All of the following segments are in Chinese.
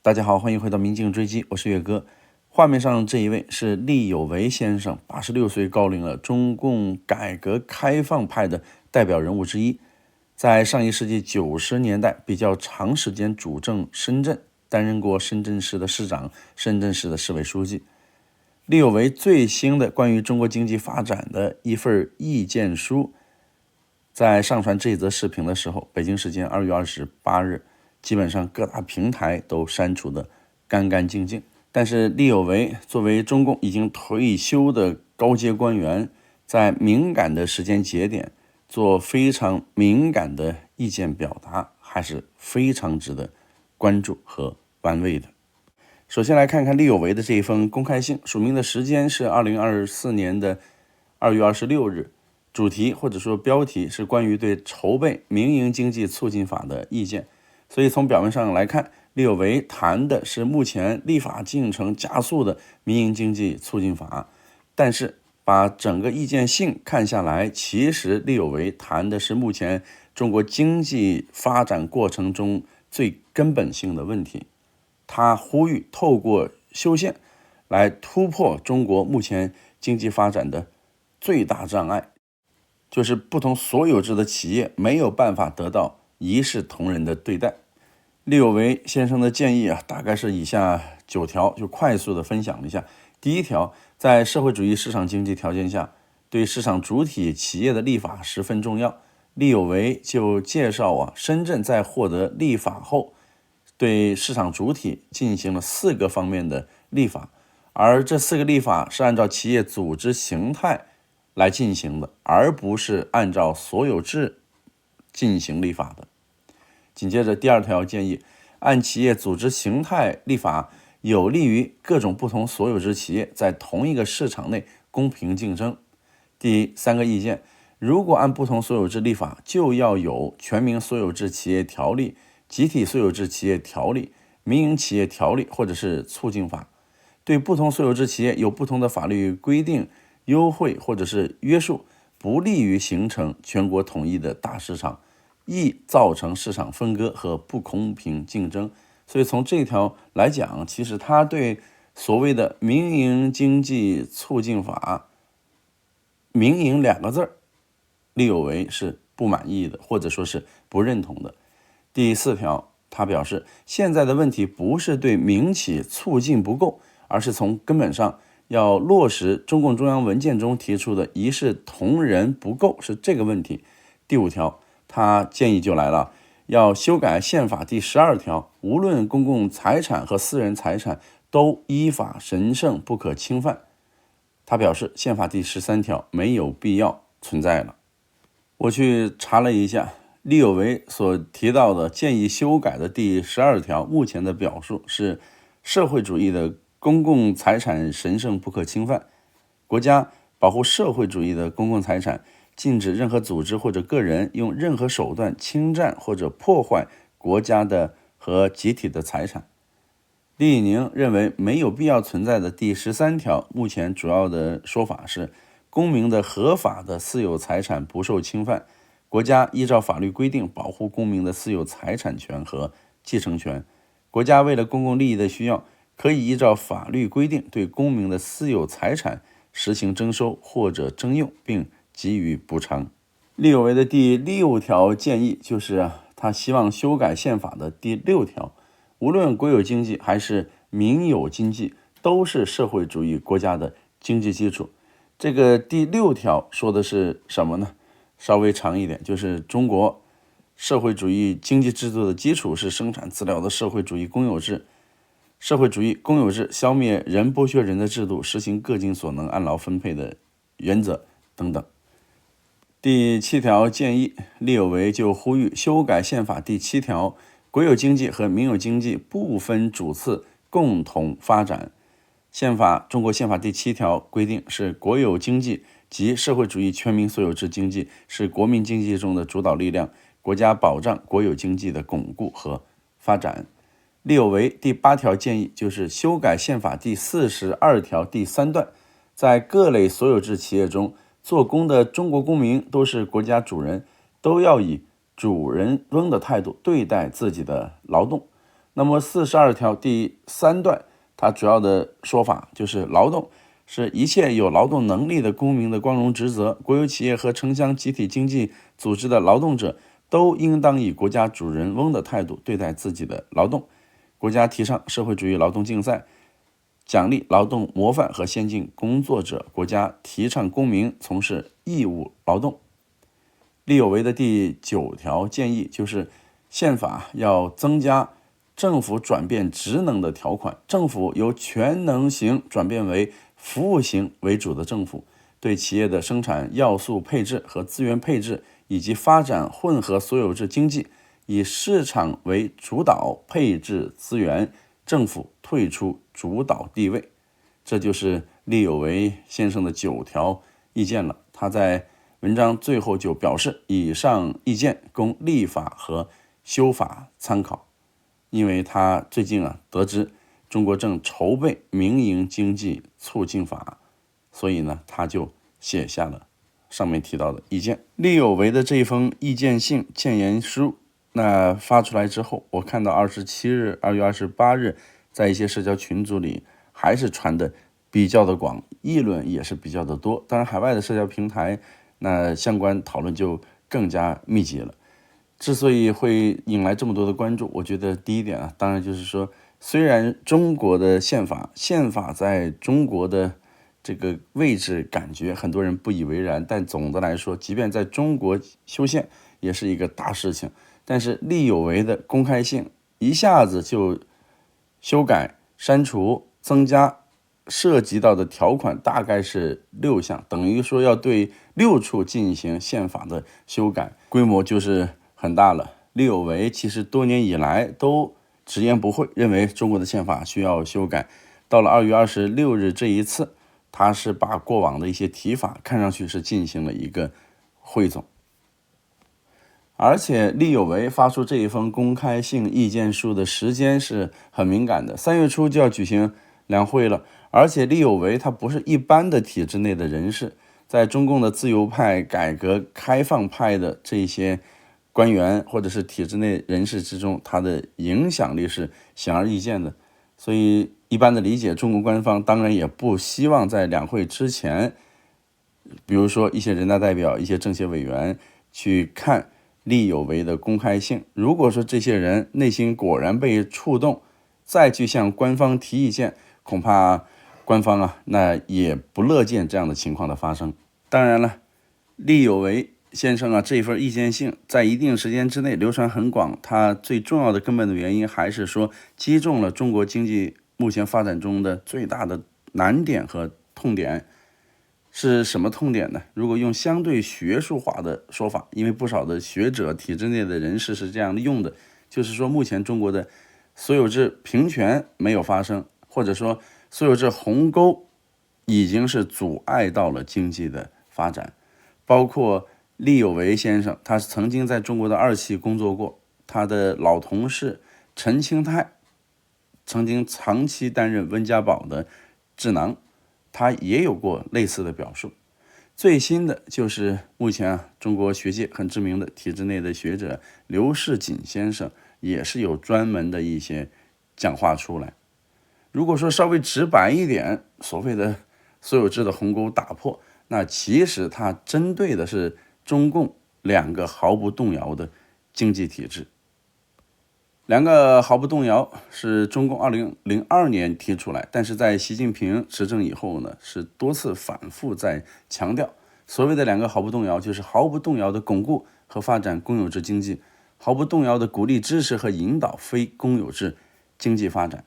大家好，欢迎回到民警追击，我是岳哥。画面上这一位是厉有为先生，86岁高龄了，中共改革开放派的代表人物之一，在上一世纪90年代比较长时间主政深圳，担任过深圳市的市长、深圳市的市委书记。厉有为最新的关于中国经济发展的一份意见书，在上传这则视频的时候，北京时间2月28日，基本上各大平台都删除的干干净净。但是厉有为作为中共已经退休的高阶官员，在敏感的时间节点做非常敏感的意见表达，还是非常值得关注和玩味的。首先来看看厉有为的这一封公开信，署名的时间是2024年的2月26日，主题或者说标题是关于对筹备民营经济促进法的意见。所以从表面上来看，厉有为谈的是目前立法进程加速的民营经济促进法，但是把整个意见信看下来，其实厉有为谈的是目前中国经济发展过程中最根本性的问题。他呼吁透过修宪来突破中国目前经济发展的最大障碍，就是不同所有制的企业没有办法得到一视同仁的对待。厉有为先生的建议大概是以下9条，就快速的分享一下。第一条，在社会主义市场经济条件下，对市场主体企业的立法十分重要。厉有为就介绍深圳在获得立法后，对市场主体进行了4个方面的立法，而这4个立法是按照企业组织形态来进行的，而不是按照所有制进行立法的。紧接着第2条建议，按企业组织形态立法有利于各种不同所有制企业在同一个市场内公平竞争。第3个意见，如果按不同所有制立法，就要有全民所有制企业条例、集体所有制企业条例、民营企业条例或者是促进法，对不同所有制企业有不同的法律规定、优惠或者是约束，不利于形成全国统一的大市场，易造成市场分割和不公平竞争。所以从这条来讲，其实他对所谓的民营经济促进法，民营2个字，厉有为是不满意的，或者说是不认同的。第4条，他表示现在的问题不是对民企促进不够，而是从根本上要落实中共中央文件中提出的一视同仁不够，是这个问题。第5条，他建议就来了，要修改宪法第12条，无论公共财产和私人财产都依法神圣不可侵犯。他表示宪法第13条没有必要存在了。我去查了一下，厉有为所提到的建议修改的第12条，目前的表述是社会主义的公共财产神圣不可侵犯，国家保护社会主义的公共财产，禁止任何组织或者个人用任何手段侵占或者破坏国家的和集体的财产。厉以宁认为没有必要存在的第13条，目前主要的说法是公民的合法的私有财产不受侵犯，国家依照法律规定保护公民的私有财产权和继承权，国家为了公共利益的需要，可以依照法律规定对公民的私有财产实行征收或者征用，并给予补偿。厉有为的第6条建议就是他希望修改宪法的第6条，无论国有经济还是民有经济，都是社会主义国家的经济基础。这个第6条说的是什么呢？稍微长一点，就是中国社会主义经济制度的基础是生产资料的社会主义公有制，社会主义公有制消灭人剥削人的制度，实行各尽所能按劳分配的原则等等。第7条建议，厉有为就呼吁修改宪法第7条，国有经济和民有经济不分主次，共同发展。中国宪法第7条规定，是国有经济及社会主义全民所有制经济是国民经济中的主导力量，国家保障国有经济的巩固和发展。厉有为第8条建议就是修改宪法第42条第3段，在各类所有制企业中，做工的中国公民都是国家主人，都要以主人翁的态度对待自己的劳动。那么42条第3段，它主要的说法就是劳动是一切有劳动能力的公民的光荣职责，国有企业和城乡集体经济组织的劳动者都应当以国家主人翁的态度对待自己的劳动。国家提倡社会主义劳动竞赛，奖励劳动模范和先进工作者，国家提倡公民从事义务劳动。利有为的第9条建议就是宪法要增加政府转变职能的条款，政府由全能型转变为服务型为主的政府，对企业的生产要素配置和资源配置以及发展混合所有制经济，以市场为主导配置资源，政府退出主导地位。这就是利有为先生的9条意见了。他在文章最后就表示，以上意见供立法和修法参考。因为他最近得知中国正筹备民营经济促进法，所以呢他就写下了上面提到的意见。利有为的这封意见信建言书那发出来之后，我看到2月28日在一些社交群组里还是传的比较的广，议论也是比较的多。当然海外的社交平台那相关讨论就更加密集了。之所以会引来这么多的关注，我觉得第一点当然就是说，虽然中国的宪法在中国的这个位置感觉很多人不以为然，但总的来说，即便在中国修宪也是一个大事情。但是利有为的公开性一下子就修改、删除、增加涉及到的条款大概是6项，等于说要对6处进行宪法的修改，规模就是很大了。利有为其实多年以来都直言不讳，认为中国的宪法需要修改。到了2月26日这一次，他是把过往的一些提法看上去是进行了一个汇总。而且利有为发出这一封公开性意见书的时间是很敏感的，3月初就要举行两会了。而且利有为他不是一般的体制内的人士，在中共的自由派、改革开放派的这些官员或者是体制内人士之中，他的影响力是显而易见的。所以一般的理解，中国官方当然也不希望在两会之前，比如说一些人大代表、一些政协委员去看利有为的公开性。如果说这些人内心果然被触动，再去向官方提意见，恐怕官方那也不乐见这样的情况的发生。当然了，利有为先生这份意见信在一定时间之内流传很广，它最重要的根本的原因还是说击中了中国经济目前发展中的最大的难点和痛点。是什么痛点呢？如果用相对学术化的说法，因为不少的学者、体制内的人士是这样用的，就是说目前中国的所有制平权没有发生，或者说所有制鸿沟已经是阻碍到了经济的发展。包括利有为先生，他曾经在中国的2期工作过，他的老同事陈清泰曾经长期担任温家宝的智囊，他也有过类似的表述。最新的就是目前中国学界很知名的体制内的学者刘世锦先生，也是有专门的一些讲话出来。如果说稍微直白一点，所谓的所有制的鸿沟打破，那其实它针对的是中共2个毫不动摇的经济体制。2个毫不动摇是中共2002年提出来，但是在习近平执政以后呢，是多次反复在强调。所谓的2个毫不动摇，就是毫不动摇的巩固和发展公有制经济，毫不动摇的鼓励支持和引导非公有制经济发展。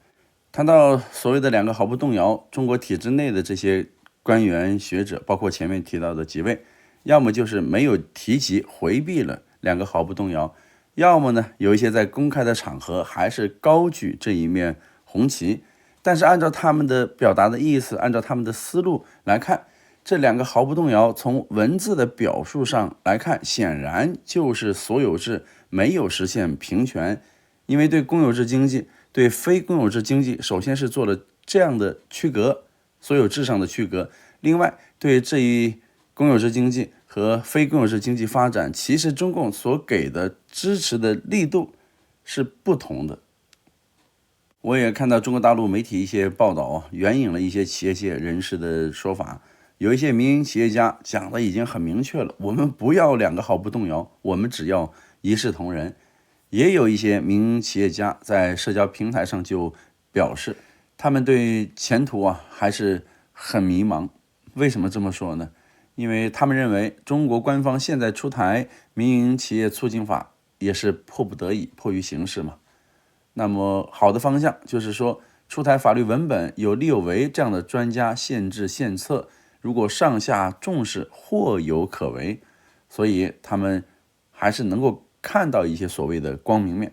谈到所谓的2个毫不动摇，中国体制内的这些官员学者，包括前面提到的几位，要么就是没有提及回避了2个毫不动摇，要么呢有一些在公开的场合还是高举这一面红旗。但是按照他们的表达的意思，按照他们的思路来看，这2个毫不动摇从文字的表述上来看，显然就是所有制没有实现平权。因为对公有制经济、对非公有制经济，首先是做了这样的区隔，所有制上的区隔。另外，对这一公有制经济和非公有制经济发展，其实中共所给的支持的力度是不同的。我也看到中国大陆媒体一些报道啊，援引了一些企业界人士的说法，有一些民营企业家讲的已经很明确了，我们不要两个毫不动摇，我们只要一视同仁。也有一些民营企业家在社交平台上就表示，他们对前途还是很迷茫。为什么这么说呢？因为他们认为中国官方现在出台民营企业促进法也是迫不得已，迫于形势嘛。那么好的方向就是说，出台法律文本有利有为这样的专家限制献策，如果上下重视，或有可为。所以他们还是能够看到一些所谓的光明面。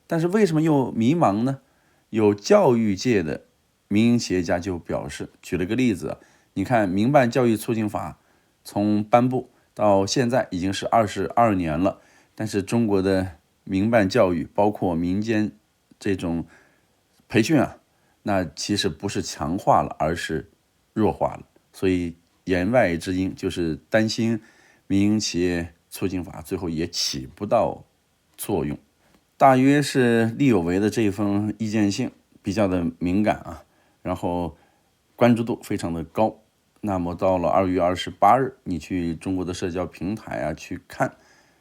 但是为什么又迷茫呢？有教育界的民营企业家就表示，举了个例子，你看民办教育促进法从颁布到现在已经是22年了，但是中国的民办教育包括民间这种培训那其实不是强化了，而是弱化了。所以言外之音就是担心民营企业促进法最后也起不到作用。大约是利有为的这一封意见信比较的敏感然后关注度非常的高。那么到了2月28日，你去中国的社交平台去看，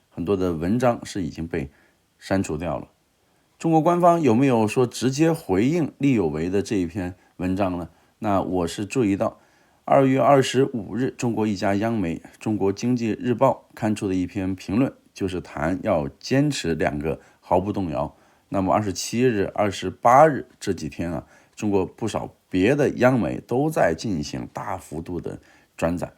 很多的文章是已经被删除掉了。中国官方有没有说直接回应利有为的这一篇文章呢？那我是注意到2月25日，中国一家央媒《中国经济日报》刊出的一篇评论，就是谈要坚持两个毫不动摇。那么27日、28日这几天中国不少别的央媒都在进行大幅度的转载。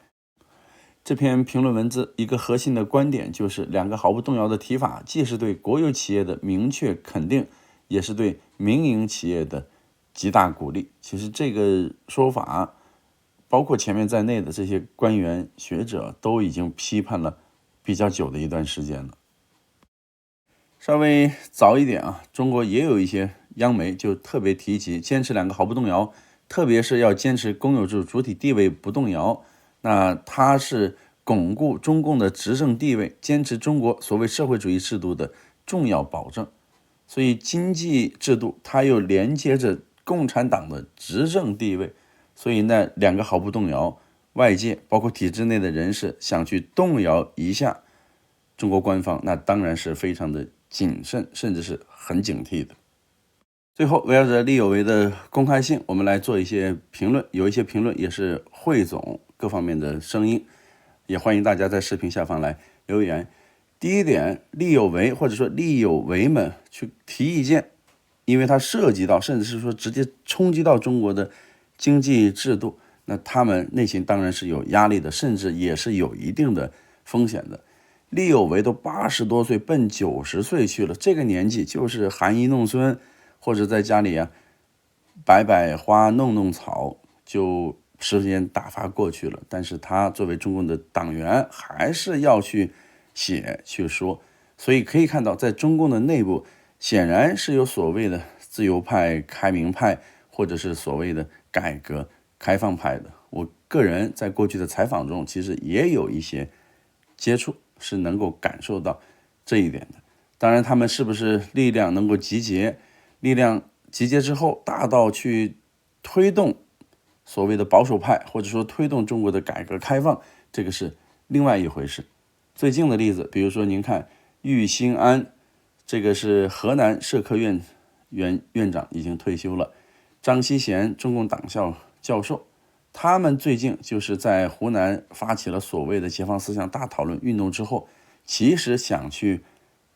这篇评论文字一个核心的观点就是两个毫不动摇的提法，既是对国有企业的明确肯定，也是对民营企业的极大鼓励。其实这个说法包括前面在内的这些官员学者都已经批判了比较久的一段时间了。稍微早一点中国也有一些央媒就特别提及坚持两个毫不动摇，特别是要坚持公有制主体地位不动摇。那它是巩固中共的执政地位，坚持中国所谓社会主义制度的重要保证。所以经济制度它又连接着共产党的执政地位，所以那两个毫不动摇，外界包括体制内的人士想去动摇一下中国官方，那当然是非常的谨慎，甚至是很警惕的。最后围绕着利有为的公开性，我们来做一些评论，有一些评论也是汇总各方面的声音，也欢迎大家在视频下方来留言。第一点，利有为或者说利有为们去提意见，因为它涉及到甚至是说直接冲击到中国的经济制度，那他们内心当然是有压力的，甚至也是有一定的风险的。利有为都80多岁奔90岁去了，这个年纪就是含饴弄孙，或者在家里摆摆花弄弄草，就时间打发过去了。但是他作为中共的党员，还是要去写去说。所以可以看到，在中共的内部显然是有所谓的自由派、开明派，或者是所谓的改革开放派的。我个人在过去的采访中其实也有一些接触，是能够感受到这一点的。当然他们是不是力量能够集结，力量集结之后大到去推动所谓的保守派，或者说推动中国的改革开放，这个是另外一回事。最近的例子，比如说您看郁新安，这个是河南社科院院长，已经退休了。张锡贤，中共党校教授，他们最近就是在湖南发起了所谓的解放思想大讨论运动之后，其实想去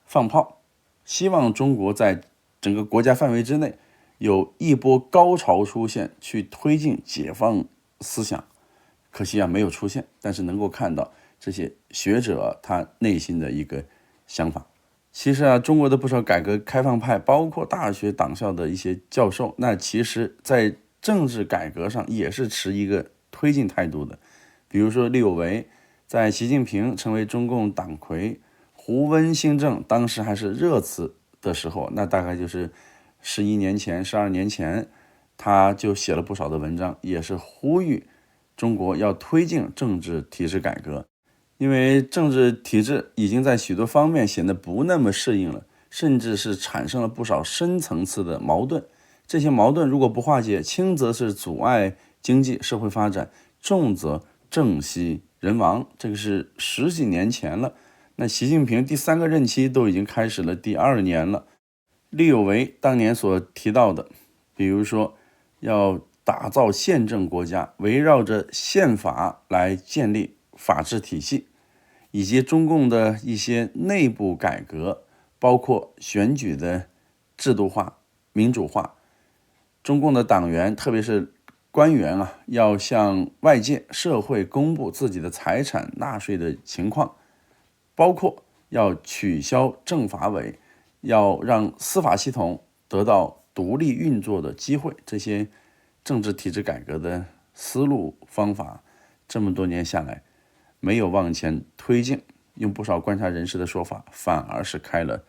放炮，希望中国在整个国家范围之内有一波高潮出现，去推进解放思想。可惜没有出现，但是能够看到这些学者他内心的一个想法。其实中国的不少改革开放派，包括大学党校的一些教授，那其实在政治改革上也是持一个推进态度的。比如说利有为，在习近平成为中共党魁，胡温新政当时还是热词的时候，那大概就是11年前、12年前，他就写了不少的文章，也是呼吁中国要推进政治体制改革。因为政治体制已经在许多方面显得不那么适应了，甚至是产生了不少深层次的矛盾。这些矛盾如果不化解，轻则是阻碍经济社会发展，重则政息人亡。这个是10几年前了。那习近平第3个任期都已经开始了第2年了。力有为当年所提到的，比如说要打造宪政国家，围绕着宪法来建立法治体系，以及中共的一些内部改革，包括选举的制度化、民主化。中共的党员，特别是官员要向外界社会公布自己的财产、纳税的情况，包括要取消政法委，要让司法系统得到独立运作的机会。这些政治体制改革的思路方法，这么多年下来没有往前推进，用不少观察人士的说法，反而是开了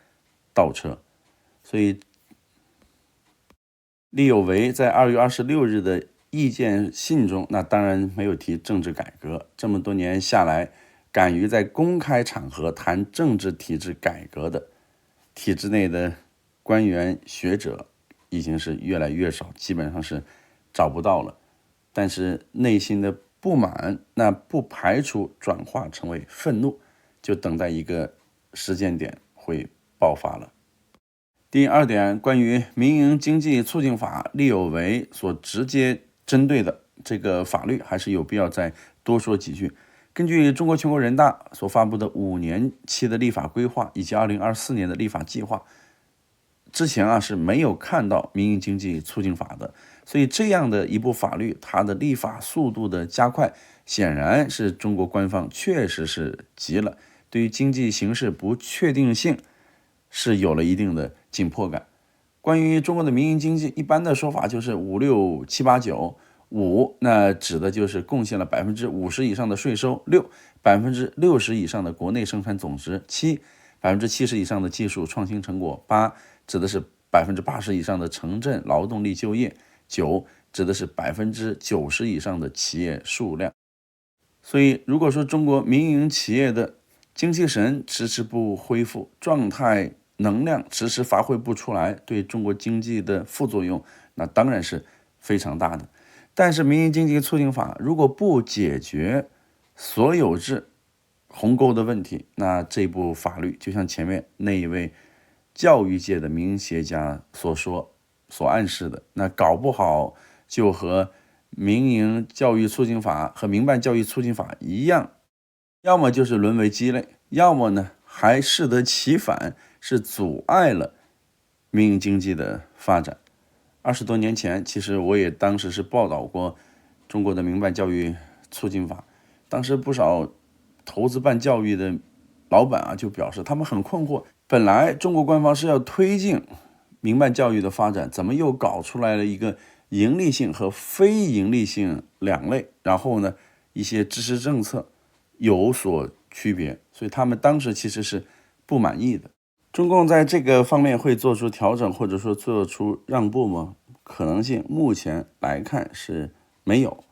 倒车。所以力有为在2月26日的意见信中，那当然没有提政治改革。这么多年下来，敢于在公开场合谈政治体制改革的体制内的官员学者已经是越来越少，基本上是找不到了。但是内心的不满，那不排除转化成为愤怒，就等待一个时间点会爆发了。第2点，关于民营经济促进法，力有为所直接针对的这个法律，还是有必要再多说几句。根据中国全国人大所发布的5年期的立法规划以及2024年的立法计划，之前是没有看到民营经济促进法的，所以这样的一部法律，它的立法速度的加快，显然是中国官方确实是急了，对于经济形势不确定性是有了一定的紧迫感。关于中国的民营经济，一般的说法就是5、6、7、8、9。5那指的就是贡献了50%以上的税收；6 60%以上的国内生产总值；7 70%以上的技术创新成果；8指的是80%以上的城镇劳动力就业；9指的是90%以上的企业数量。所以如果说中国民营企业的精气神迟迟不恢复，状态能量迟迟发挥不出来，对中国经济的副作用那当然是非常大的。但是民营经济促进法如果不解决所有制鸿沟的问题，那这部法律就像前面那一位教育界的民营企业家所说、所暗示的，那搞不好就和民营教育促进法和民办教育促进法一样，要么就是沦为鸡肋，要么呢还适得其反，是阻碍了民营经济的发展。20多年前，其实我也当时是报道过中国的民办教育促进法，当时不少投资办教育的老板就表示他们很困惑，本来中国官方是要推进民办教育的发展，怎么又搞出来了一个盈利性和非盈利性两类，然后呢一些支持政策有所区别，所以他们当时其实是不满意的。中共在这个方面会做出调整，或者说做出让步吗？可能性目前来看是没有，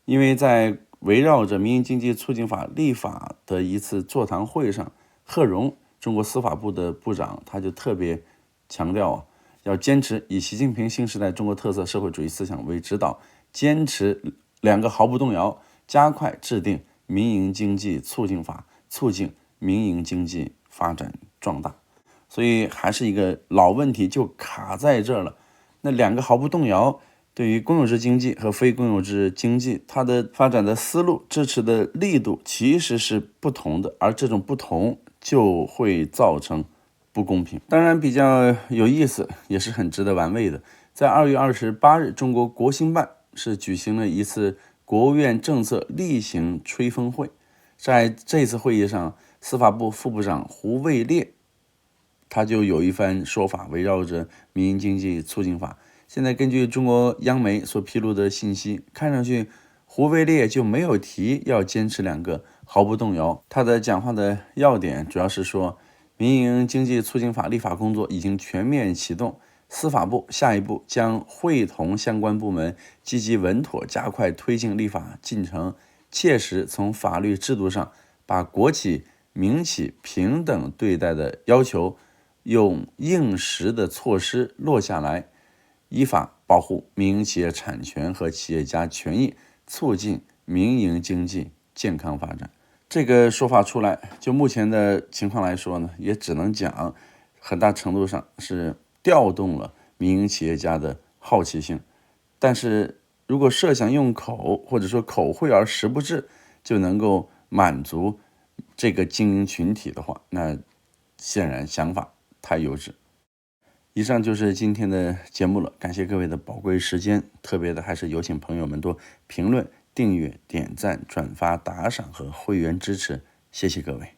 因为在围绕着民营经济促进法立法的一次座谈会上，贺荣中国司法部的部长他就特别强调要坚持以习近平新时代中国特色社会主义思想为指导，坚持2个毫不动摇，加快制定民营经济促进法，促进民营经济发展壮大。所以还是一个老问题，就卡在这儿了。那2个毫不动摇，对于公有制经济和非公有制经济，它的发展的思路、支持的力度其实是不同的，而这种不同就会造成不公平。当然比较有意思，也是很值得玩味的，在2月28日，中国国新办是举行了一次国务院政策例行吹风会。在这次会议上，司法部副部长胡卫烈他就有一番说法，围绕着民营经济促进法。现在根据中国央媒所披露的信息，看上去胡卫烈就没有提要坚持2个毫不动摇。他的讲话的要点主要是说，民营经济促进法立法工作已经全面启动，司法部下一步将会同相关部门积极稳妥加快推进立法进程，切实从法律制度上把国企、民企平等对待的要求用应时的措施落下来，依法保护民营企业产权和企业家权益，促进民营经济健康发展。这个说法出来，就目前的情况来说呢，也只能讲很大程度上是调动了民营企业家的好奇心。但是如果设想用口或者说口惠而实不至就能够满足这个经营群体的话，那显然想法太幼稚。以上就是今天的节目了，感谢各位的宝贵时间，特别的还是有请朋友们多评论、订阅、点赞、转发、打赏和会员支持，谢谢各位。